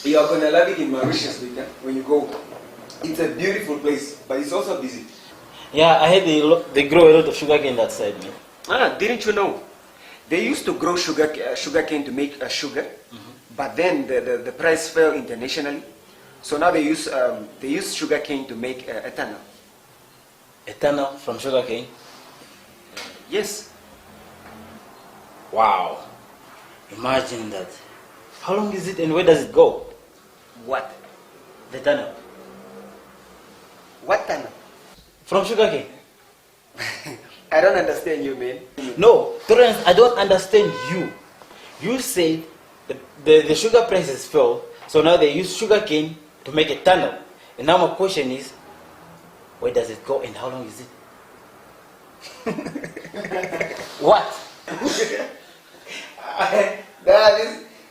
You are gonna love it in Mauritius when you go. It's a beautiful place, but it's also busy. Yeah, I heard they grow a lot of sugarcane that side, man. Didn't you know? They used to grow sugarcane to make sugar, but then the price fell internationally. So now they use sugarcane to make ethanol. Ethanol from sugarcane? Yes. Wow. Imagine that. How long is it and where does it go? What? The ethanol. What ethanol? From sugarcane. I don't understand you, man. No, Torrance, I don't understand you. You said the sugar prices fell, so now they use sugarcane to make ethanol. And now my question is, where does it go and how long is it? What?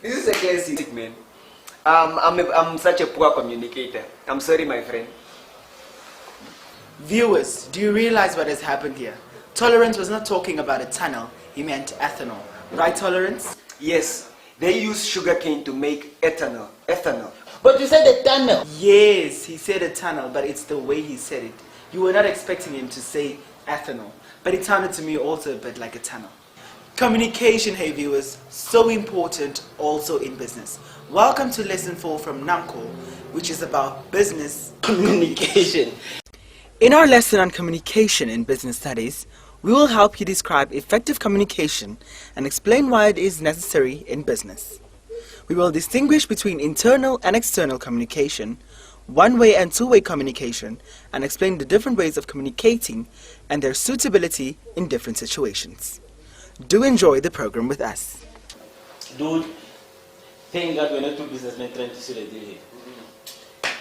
This is a classic, man. I'm such a poor communicator. I'm sorry, my friend. Viewers, do you realize what has happened here? Tolerance was not talking about ethanol, he meant ethanol. Right, Tolerance? Yes, they use sugarcane to make ethanol. But you said ethanol. Yes, he said ethanol, but it's the way he said it. You were not expecting him to say ethanol, but it sounded to me also a bit like ethanol. Communication, hey viewers, so important also in business. Welcome to lesson 4 from NAMCO, which is about business Communication. In our lesson on communication in business studies, we will help you describe effective communication and explain why it is necessary in business. We will distinguish between internal and external communication, one-way and two-way communication, and explain the different ways of communicating and their suitability in different situations. Do enjoy the program with us. Dude, thank God we're not two businessmen trying to seal a deal here.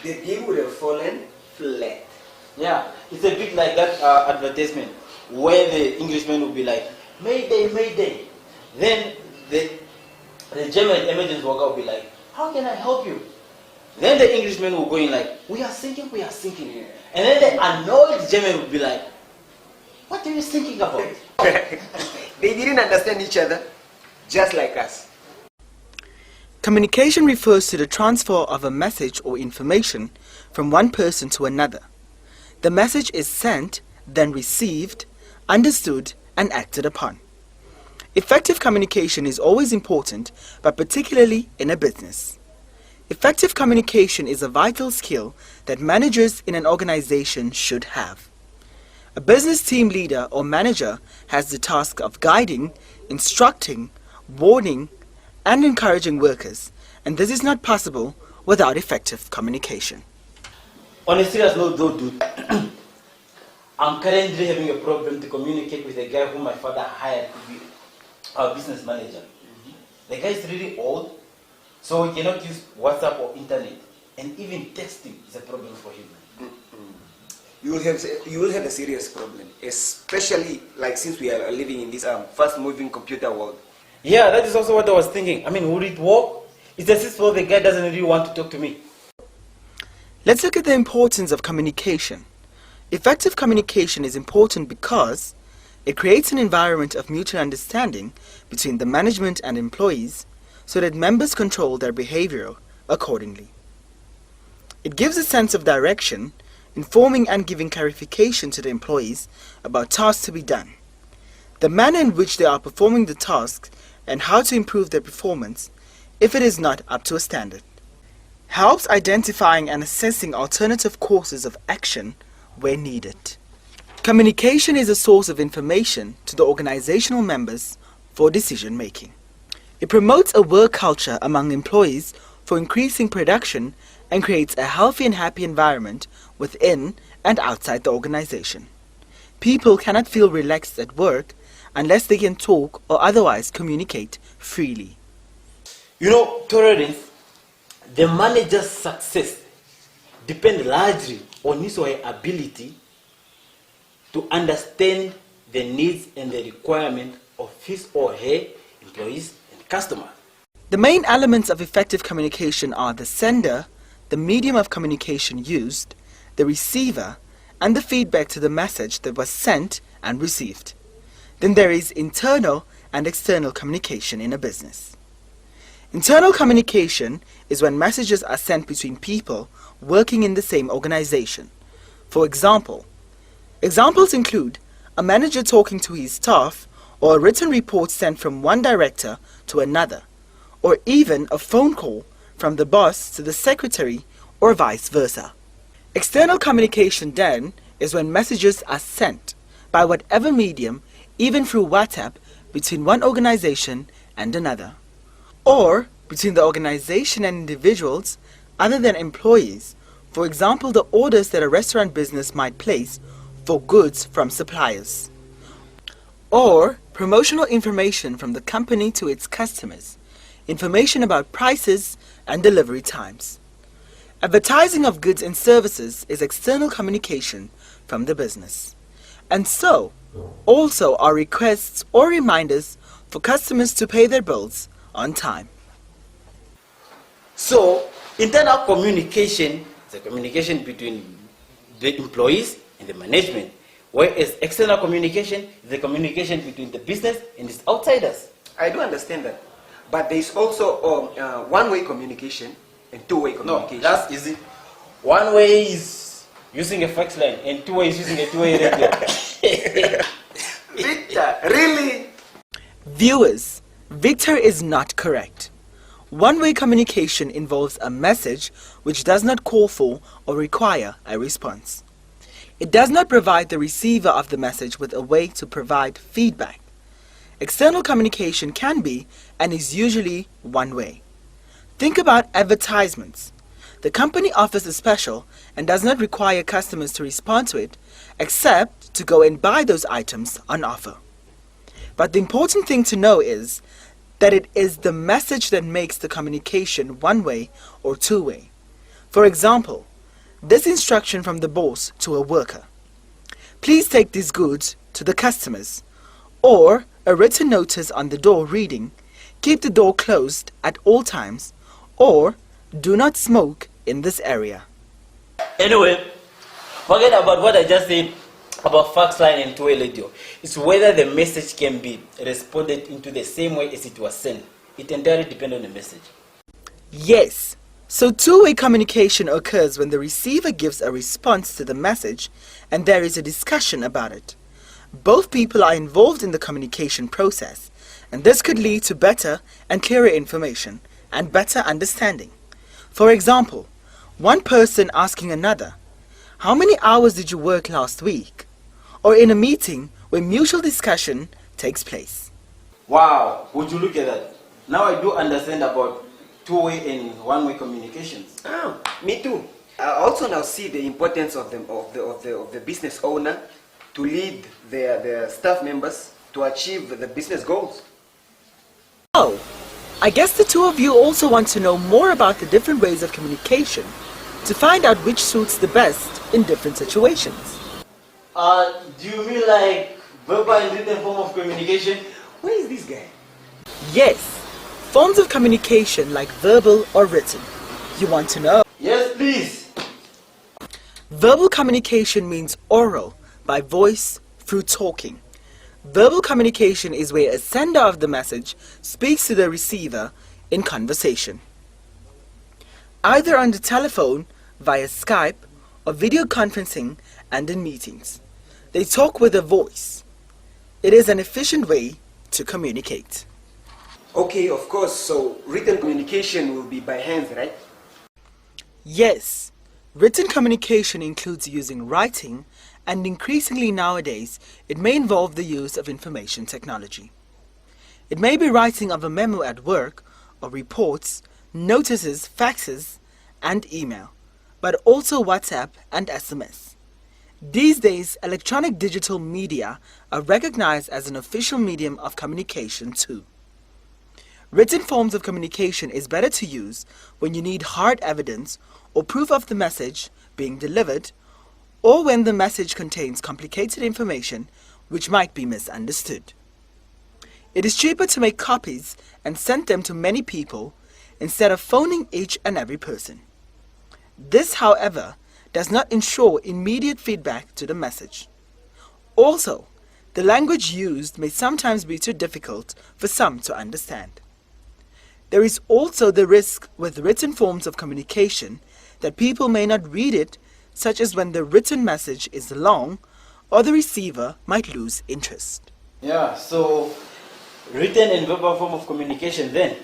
The deal would have fallen flat. Yeah, it's a bit like that advertisement where the Englishman will be like, Mayday, Mayday. Then the German emergency worker will be like, how can I help you? Then the Englishman will go in like, we are sinking. And then the annoyed German will be like, what are you thinking about? They didn't understand each other, just like us. Communication refers to the transfer of a message or information from one person to another. The message is sent, then received, understood, and acted upon. Effective communication is always important, but particularly in a business. Effective communication is a vital skill that managers in an organization should have. A business team leader or manager has the task of guiding, instructing, warning, and encouraging workers, and this is not possible without effective communication. On a serious note though, dude, I'm currently having a problem to communicate with a guy whom my father hired to be our business manager. The guy is really old, so he cannot use WhatsApp or internet, and even texting is a problem for him. You will have a serious problem, especially like since we are living in this fast-moving computer world. Yeah, that is also what I was thinking. I mean, would it work? It's as if the guy doesn't really want to talk to me. Let's look at the importance of communication. Effective communication is important because it creates an environment of mutual understanding between the management and employees so that members control their behavior accordingly. It gives a sense of direction, informing and giving clarification to the employees about tasks to be done, the manner in which they are performing the tasks, and how to improve their performance if it is not up to a standard. Helps identifying and assessing alternative courses of action where needed. Communication is a source of information to the organizational members for decision making. It promotes a work culture among employees for increasing production and creates a healthy and happy environment within and outside the organization. People cannot feel relaxed at work unless they can talk or otherwise communicate freely. You know, Torrance, the manager's success depends largely on his or her ability to understand the needs and the requirements of his or her employees and customers. The main elements of effective communication are the sender, the medium of communication used, the receiver, and the feedback to the message that was sent and received. Then there is internal and external communication in a business. Internal communication is when messages are sent between people working in the same organization. For example, examples include a manager talking to his staff, or a written report sent from one director to another, or even a phone call from the boss to the secretary, or vice versa. External communication then is when messages are sent by whatever medium, even through WhatsApp, between one organization and another, or between the organization and individuals other than employees. For example, the orders that a restaurant business might place for goods from suppliers, or promotional information from the company to its customers, information about prices and delivery times. Advertising of goods and services is external communication from the business. And so, also are requests or reminders for customers to pay their bills on time. So, internal communication is a communication between the employees and the management, whereas external communication is the communication between the business and its outsiders. I do understand that. But there is also one-way communication and two-way communication. No, that's easy. One way is using a fax line, and two way is using a two-way radio. Victor, really? Viewers, Victor is not correct. One-way communication involves a message which does not call for or require a response. It does not provide the receiver of the message with a way to provide feedback. External communication can be and is usually one-way. Think about advertisements. The company offers a special and does not require customers to respond to it except to go and buy those items on offer. But the important thing to know is that it is the message that makes the communication one-way or two-way. For example, this instruction from the boss to a worker: please take these goods to the customers, or a written notice on the door reading, keep the door closed at all times, or do not smoke in this area. Anyway, forget about what I just said about fax line and two-way radio. It's whether the message can be responded into the same way as it was sent. It entirely depends on the message. Yes, so two-way communication occurs when the receiver gives a response to the message and there is a discussion about it. Both people are involved in the communication process, and this could lead to better and clearer information and better understanding. For example, one person asking another, "How many hours did you work last week?" Or in a meeting where mutual discussion takes place. Wow, would you look at that? Now I do understand about two-way and one-way communications. Ah, me too. I also now see the importance of the business owner to lead their staff members to achieve the business goals. Oh, I guess the two of you also want to know more about the different ways of communication to find out which suits the best in different situations. Do you mean like verbal and written form of communication? Where is this guy? Yes, forms of communication like verbal or written. You want to know? Yes, please. Verbal communication means oral, by voice, through talking. Verbal communication is where a sender of the message speaks to the receiver in conversation, either on the telephone, via Skype, or video conferencing and in meetings. They talk with a voice. It is an efficient way to communicate. Okay, of course, so written communication will be by hands, right? Yes, written communication includes using writing, and increasingly nowadays, it may involve the use of information technology. It may be writing of a memo at work, or reports, notices, faxes, and email, but also WhatsApp and SMS. These days, electronic digital media are recognized as an official medium of communication too. Written forms of communication is better to use when you need hard evidence or proof of the message being delivered, or when the message contains complicated information which might be misunderstood. It is cheaper to make copies and send them to many people instead of phoning each and every person. This, however, does not ensure immediate feedback to the message. Also, the language used may sometimes be too difficult for some to understand. There is also the risk with written forms of communication that people may not read it, such as when the written message is long or the receiver might lose interest. Yeah, so written and verbal form of communication then.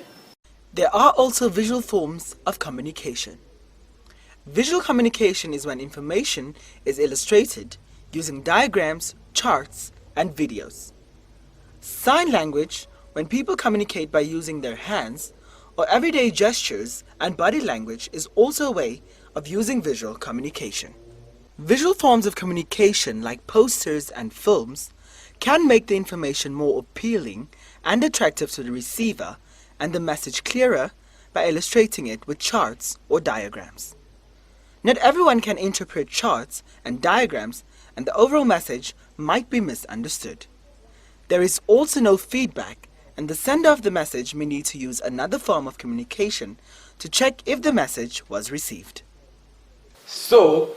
There are also visual forms of communication. Visual communication is when information is illustrated using diagrams, charts, and videos. Sign language, when people communicate by using their hands, or everyday gestures and body language, is also a way of using visual communication. Visual forms of communication like posters and films can make the information more appealing and attractive to the receiver and the message clearer by illustrating it with charts or diagrams. Not everyone can interpret charts and diagrams, and the overall message might be misunderstood. There is also no feedback, and the sender of the message may need to use another form of communication to check if the message was received. So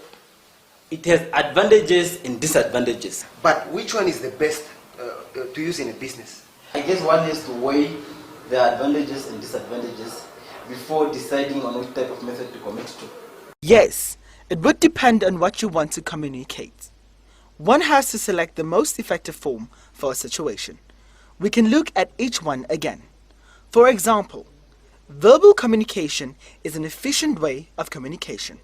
it has advantages and disadvantages. But which one is the best to use in a business? I guess one has to weigh the advantages and disadvantages before deciding on which type of method to commit to. Yes, it would depend on what you want to communicate. One has to select the most effective form for a situation. We can look at each one again. For example, verbal communication is an efficient way of communication.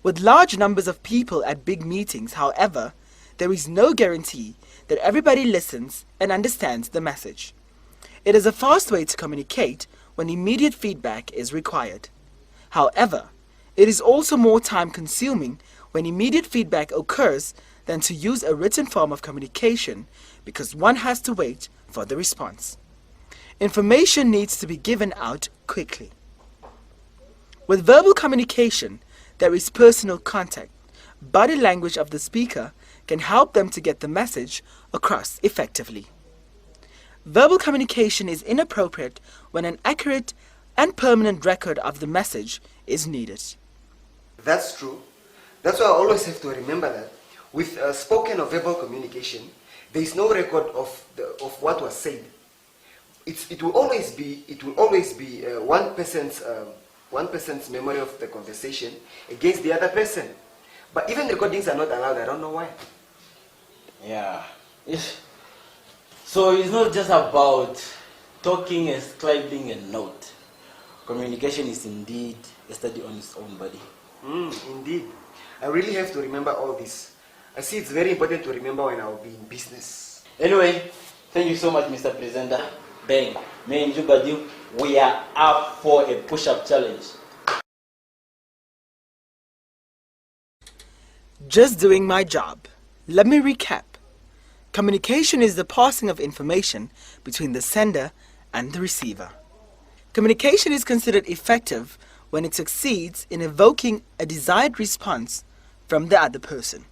With large numbers of people at big meetings, however, there is no guarantee that everybody listens and understands the message. It is a fast way to communicate when immediate feedback is required. However, it is also more time-consuming when immediate feedback occurs than to use a written form of communication because one has to wait for the response. Information needs to be given out quickly. With verbal communication, there is personal contact. Body language of the speaker can help them to get the message across effectively. Verbal communication is inappropriate when an accurate and permanent record of the message is needed. That's true. That's why I always have to remember that with spoken or verbal communication, there is no record of what was said. It will always be one person's memory of the conversation against the other person. But even recordings are not allowed. I don't know why. Yeah. So it's not just about talking and scribbling a note. Communication is indeed a study on its own body. Indeed. I really have to remember all this. I see it's very important to remember when I'll be in business. Anyway, thank you so much, Mr. Presenter. Bang. Me and Jubadi, we are up for a push-up challenge. Just doing my job. Let me recap. Communication is the passing of information between the sender and the receiver. Communication is considered effective when it succeeds in evoking a desired response from the other person.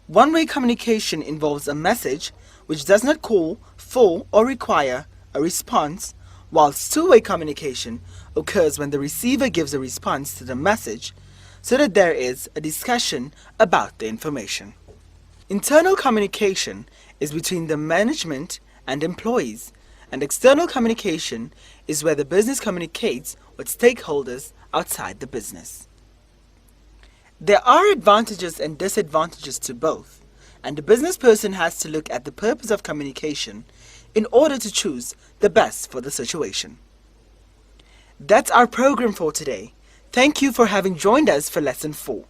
One-way communication involves a message which does not call for or require a response, whilst two-way communication occurs when the receiver gives a response to the message so that there is a discussion about the information. Internal communication is between the management and employees, and external communication is where the business communicates with stakeholders outside the business. There are advantages and disadvantages to both, and the business person has to look at the purpose of communication in order to choose the best for the situation. That's our program for today. Thank you for having joined us for Lesson 4.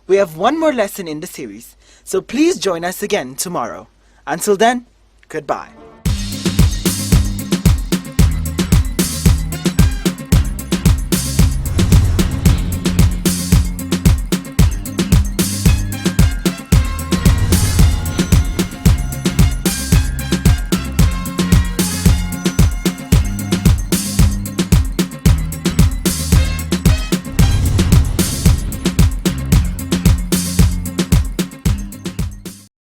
We have one more lesson in the series, so please join us again tomorrow. Until then, goodbye.